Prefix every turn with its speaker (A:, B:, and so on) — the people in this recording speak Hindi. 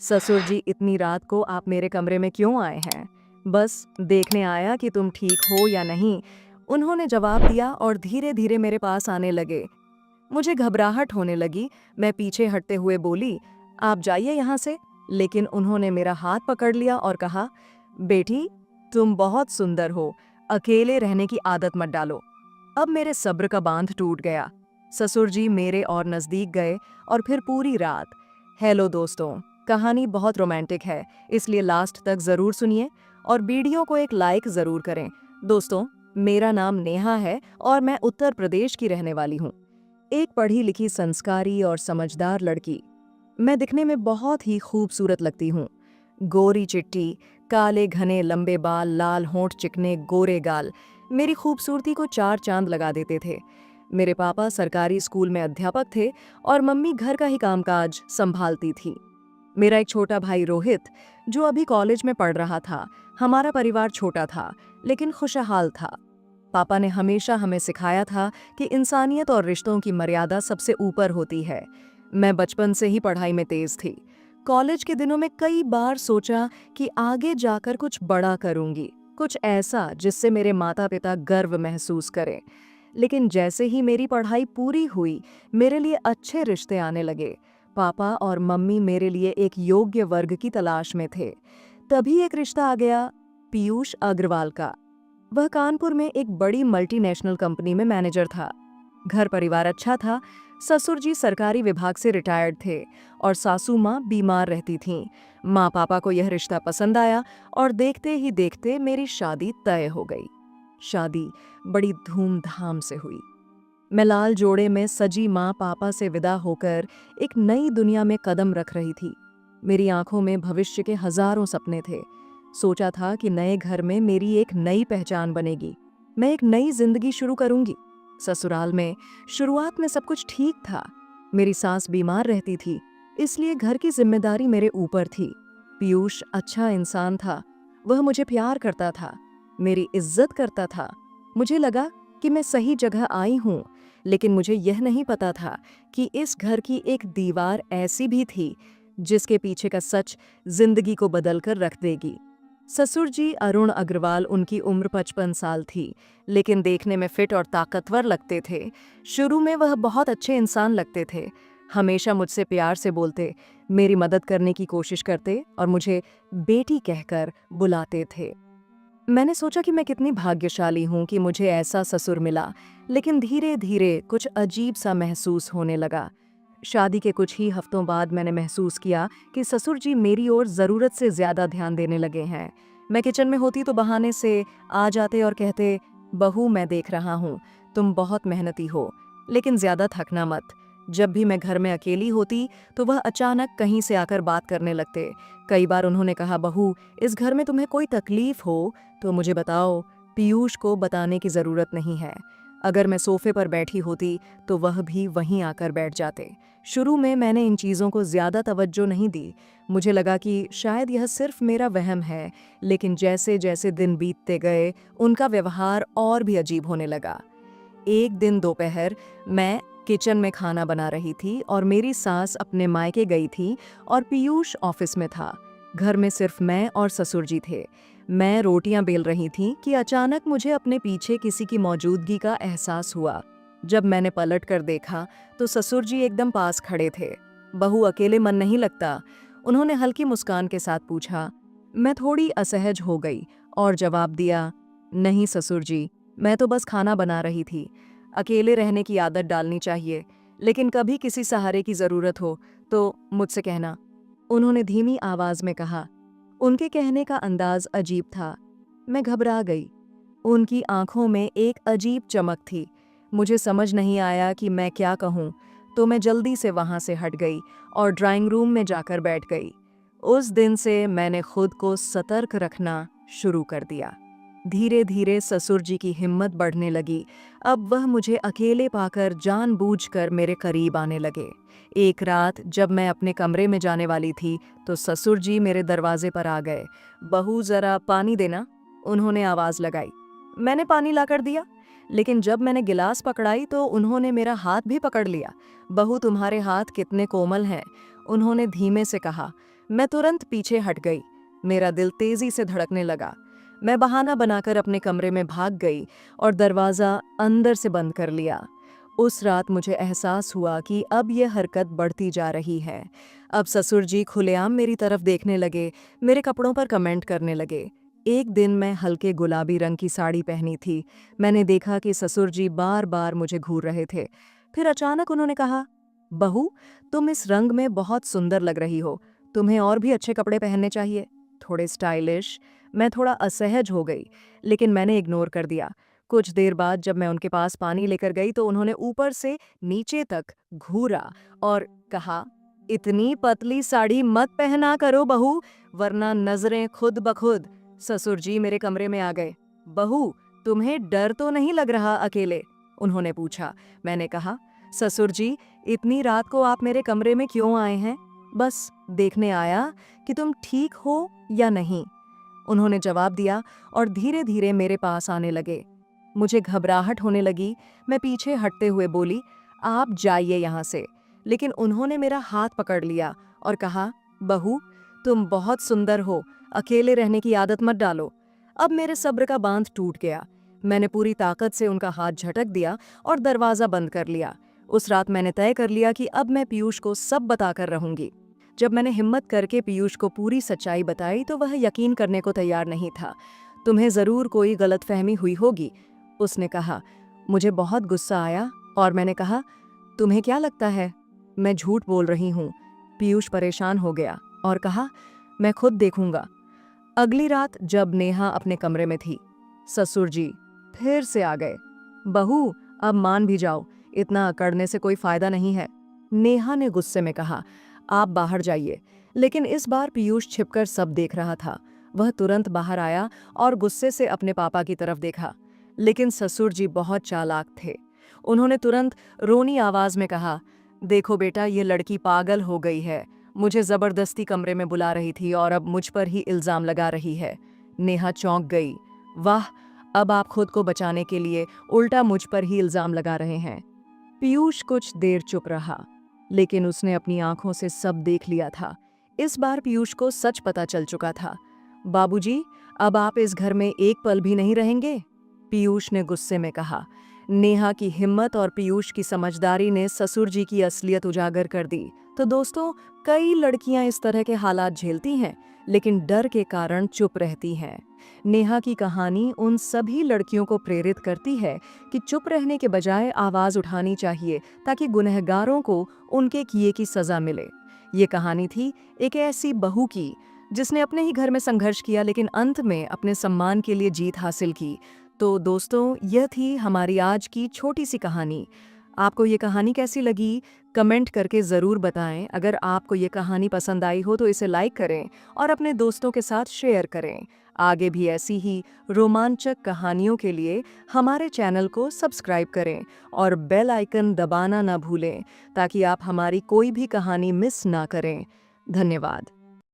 A: ससुर जी, इतनी रात को आप मेरे कमरे में क्यों आए हैं? बस देखने आया कि तुम ठीक हो या नहीं, उन्होंने जवाब दिया और धीरे धीरे मेरे पास आने लगे। मुझे घबराहट होने लगी। मैं पीछे हटते हुए बोली, आप जाइए यहाँ से। लेकिन उन्होंने मेरा हाथ पकड़ लिया और कहा, बेटी, तुम बहुत सुंदर हो, अकेले रहने की आदत मत डालो। अब मेरे सब्र का बांध टूट गया। ससुर जी मेरे और नजदीक गए और फिर पूरी रात। हेलो दोस्तों, कहानी बहुत रोमांटिक है, इसलिए लास्ट तक जरूर सुनिए और वीडियो को एक लाइक जरूर करें। दोस्तों, मेरा नाम नेहा है और मैं उत्तर प्रदेश की रहने वाली हूँ। एक पढ़ी लिखी, संस्कारी और समझदार लड़की। मैं दिखने में बहुत ही खूबसूरत लगती हूँ। गोरी चिट्टी, काले घने लंबे बाल, लाल होंठ, चिकने गोरे गाल मेरी खूबसूरती को चार चांद लगा देते थे। मेरे पापा सरकारी स्कूल में अध्यापक थे और मम्मी घर का ही कामकाज संभालती थी। मेरा एक छोटा भाई रोहित, जो अभी कॉलेज में पढ़ रहा था। हमारा परिवार छोटा था लेकिन खुशहाल था। पापा ने हमेशा हमें सिखाया था कि इंसानियत और रिश्तों की मर्यादा सबसे ऊपर होती है। मैं बचपन से ही पढ़ाई में तेज थी। कॉलेज के दिनों में कई बार सोचा कि आगे जाकर कुछ बड़ा करूंगी, कुछ ऐसा जिससे मेरे माता पिता गर्व महसूस करें। लेकिन जैसे ही मेरी पढ़ाई पूरी हुई, मेरे लिए अच्छे रिश्ते आने लगे। पापा और मम्मी मेरे लिए एक योग्य वर्ग की तलाश में थे। तभी एक रिश्ता आ गया, पीयूष अग्रवाल का। वह कानपुर में एक बड़ी मल्टीनेशनल कंपनी में मैनेजर था। घर परिवार अच्छा था। ससुर जी सरकारी विभाग से रिटायर्ड थे और सासू माँ बीमार रहती थीं। माँ पापा को यह रिश्ता पसंद आया और देखते ही देखते मेरी शादी तय हो गई। शादी बड़ी धूमधाम से हुई। मैं लाल जोड़े में सजी माँ पापा से विदा होकर एक नई दुनिया में कदम रख रही थी। मेरी आंखों में भविष्य के हजारों सपने थे। सोचा था कि नए घर में मेरी एक नई पहचान बनेगी, मैं एक नई जिंदगी शुरू करूंगी। ससुराल में शुरुआत में सब कुछ ठीक था। मेरी सास बीमार रहती थी, इसलिए घर की जिम्मेदारी मेरे ऊपर थी। पीयूष अच्छा इंसान था। वह मुझे प्यार करता था, मेरी इज्जत करता था। मुझे लगा कि मैं सही जगह आई हूँ, लेकिन मुझे यह नहीं पता था कि इस घर की एक दीवार ऐसी भी थी जिसके पीछे का सच जिंदगी को बदल कर रख देगी। ससुर जी अरुण अग्रवाल, उनकी उम्र 55 साल थी, लेकिन देखने में फिट और ताकतवर लगते थे। शुरू में वह बहुत अच्छे इंसान लगते थे। हमेशा मुझसे प्यार से बोलते, मेरी मदद करने की कोशिश करते और मुझे बेटी कहकर बुलाते थे। मैंने सोचा कि मैं कितनी भाग्यशाली हूँ कि मुझे ऐसा ससुर मिला, लेकिन धीरे धीरे कुछ अजीब सा महसूस होने लगा। शादी के कुछ ही हफ्तों बाद मैंने महसूस किया कि ससुर जी मेरी ओर ज़रूरत से ज़्यादा ध्यान देने लगे हैं। मैं किचन में होती तो बहाने से आ जाते और कहते, बहू मैं देख रहा हूँ, तुम बहुत मेहनती हो, लेकिन ज़्यादा थकना मत। जब भी मैं घर में अकेली होती तो वह अचानक कहीं से आकर बात करने लगते। कई बार उन्होंने कहा, बहू, इस घर में तुम्हें कोई तकलीफ हो तो मुझे बताओ, पीयूष को बताने की ज़रूरत नहीं है। अगर मैं सोफे पर बैठी होती तो वह भी वहीं आकर बैठ जाते। शुरू में मैंने इन चीज़ों को ज़्यादा तवज्जो नहीं दी। मुझे लगा कि शायद यह सिर्फ मेरा वहम है, लेकिन जैसे जैसे दिन बीतते गए उनका व्यवहार और भी अजीब होने लगा। एक दिन दोपहर मैं किचन में खाना बना रही थी और मेरी सास अपने मायके गई थी और पीयूष ऑफिस में था। घर में सिर्फ मैं और ससुर जी थे। मैं रोटियां बेल रही थी कि अचानक मुझे अपने पीछे किसी की मौजूदगी का एहसास हुआ। जब मैंने पलट कर देखा तो ससुर जी एकदम पास खड़े थे। बहू, अकेले मन नहीं लगता? उन्होंने हल्की मुस्कान के साथ पूछा। मैं थोड़ी असहज हो गई और जवाब दिया, नहीं ससुर जी, मैं तो बस खाना बना रही थी। अकेले रहने की आदत डालनी चाहिए, लेकिन कभी किसी सहारे की जरूरत हो तो मुझसे कहना, उन्होंने धीमी आवाज में कहा। उनके कहने का अंदाज अजीब था। मैं घबरा गई। उनकी आंखों में एक अजीब चमक थी। मुझे समझ नहीं आया कि मैं क्या कहूँ, तो मैं जल्दी से वहां से हट गई और ड्राइंग रूम में जाकर बैठ गई। उस दिन से मैंने खुद को सतर्क रखना शुरू कर दिया। धीरे धीरे ससुर जी की हिम्मत बढ़ने लगी। अब वह मुझे अकेले पाकर जानबूझकर मेरे करीब आने लगे। एक रात जब मैं अपने कमरे में जाने वाली थी तो ससुर जी मेरे दरवाजे पर आ गए। बहू, जरा पानी देना, उन्होंने आवाज लगाई। मैंने पानी लाकर दिया, लेकिन जब मैंने गिलास पकड़ाई तो उन्होंने मेरा हाथ भी पकड़ लिया। बहू, तुम्हारे हाथ कितने कोमल हैं, उन्होंने धीमे से कहा। मैं तुरंत पीछे हट गई। मेरा दिल तेजी से धड़कने लगा। मैं बहाना बनाकर अपने कमरे में भाग गई और दरवाज़ा अंदर से बंद कर लिया। उस रात मुझे एहसास हुआ कि अब यह हरकत बढ़ती जा रही है। अब ससुर जी खुलेआम मेरी तरफ देखने लगे, मेरे कपड़ों पर कमेंट करने लगे। एक दिन मैं हल्के गुलाबी रंग की साड़ी पहनी थी। मैंने देखा कि ससुर जी बार बार मुझे घूर रहे थे। फिर अचानक उन्होंने कहा, बहू, तुम इस रंग में बहुत सुंदर लग रही हो। तुम्हें और भी अच्छे कपड़े पहनने चाहिए, थोड़े स्टाइलिश। मैं थोड़ा असहज हो गई, लेकिन मैंने इग्नोर कर दिया। कुछ देर बाद जब मैं उनके पास पानी लेकर गई तो उन्होंने ऊपर से नीचे तक घूरा और कहा, इतनी पतली साड़ी मत पहना करो बहू, वरना नजरें खुद ब खुद। ससुर जी मेरे कमरे में आ गए। बहू, तुम्हें डर तो नहीं लग रहा अकेले? उन्होंने पूछा। मैंने कहा, ससुर जी, इतनी रात को आप मेरे कमरे में क्यों आए हैं? बस देखने आया कि तुम ठीक हो या नहीं, उन्होंने जवाब दिया और धीरे धीरे मेरे पास आने लगे। मुझे घबराहट होने लगी। मैं पीछे हटते हुए बोली, आप जाइए यहाँ से। लेकिन उन्होंने मेरा हाथ पकड़ लिया और कहा, बहू, तुम बहुत सुंदर हो, अकेले रहने की आदत मत डालो। अब मेरे सब्र का बांध टूट गया। मैंने पूरी ताकत से उनका हाथ झटक दिया और दरवाज़ा बंद कर लिया। उस रात मैंने तय कर लिया कि अब मैं पीयूष को सब बताकर रहूंगी। जब मैंने हिम्मत करके पीयूष को पूरी सच्चाई बताई तो वह यकीन करने को तैयार नहीं था। तुम्हें ज़रूर कोई गलतफहमी हुई होगी, उसने कहा। मुझे बहुत गुस्सा आया और मैंने कहा, तुम्हें क्या लगता है मैं झूठ बोल रही हूँ? पीयूष परेशान हो गया और कहा, मैं खुद देखूंगा। अगली रात जब नेहा अपने कमरे में थी, ससुर जी फिर से आ गए। बहू, अब मान भी जाओ, इतना अकड़ने से कोई फायदा नहीं है, नेहा ने गुस्से में कहा। आप बाहर जाइए। लेकिन इस बार पीयूष छिपकर सब देख रहा था। वह तुरंत बाहर आया और गुस्से से अपने पापा की तरफ देखा। लेकिन ससुर जी बहुत चालाक थे। उन्होंने तुरंत रोनी आवाज में कहा, देखो बेटा, ये लड़की पागल हो गई है। मुझे जबरदस्ती कमरे में बुला रही थी और अब मुझ पर ही इल्जाम लगा रही है। नेहा चौंक गई। वाह, अब आप खुद को बचाने के लिए उल्टा मुझ पर ही इल्जाम लगा रहे हैं। पीयूष कुछ देर चुप रहा, लेकिन उसने अपनी आंखों से सब देख लिया था। इस बार पीयूष को सच पता चल चुका था। बाबूजी, अब आप इस घर में एक पल भी नहीं रहेंगे, पीयूष ने गुस्से में कहा। नेहा की हिम्मत और पीयूष की समझदारी ने ससुर जी की असलियत उजागर कर दी। तो दोस्तों, कई लड़कियां इस तरह के हालात झेलती हैं, लेकिन डर के कारण चुप रहती हैं। नेहा की कहानी उन सभी लड़कियों को प्रेरित करती है कि चुप रहने के बजाय आवाज उठानी चाहिए, ताकि गुनहगारों को उनके किए की सजा मिले। ये कहानी थी एक ऐसी बहू की जिसने अपने ही घर में संघर्ष किया, लेकिन अंत में अपने सम्मान के लिए जीत हासिल की। तो दोस्तों, यह थी हमारी आज की छोटी सी कहानी। आपको ये कहानी कैसी लगी, कमेंट करके ज़रूर बताएं। अगर आपको ये कहानी पसंद आई हो तो इसे लाइक करें और अपने दोस्तों के साथ शेयर करें। आगे भी ऐसी ही रोमांचक कहानियों के लिए हमारे चैनल को सब्सक्राइब करें और बेल आइकन दबाना ना भूलें, ताकि आप हमारी कोई भी कहानी मिस ना करें। धन्यवाद।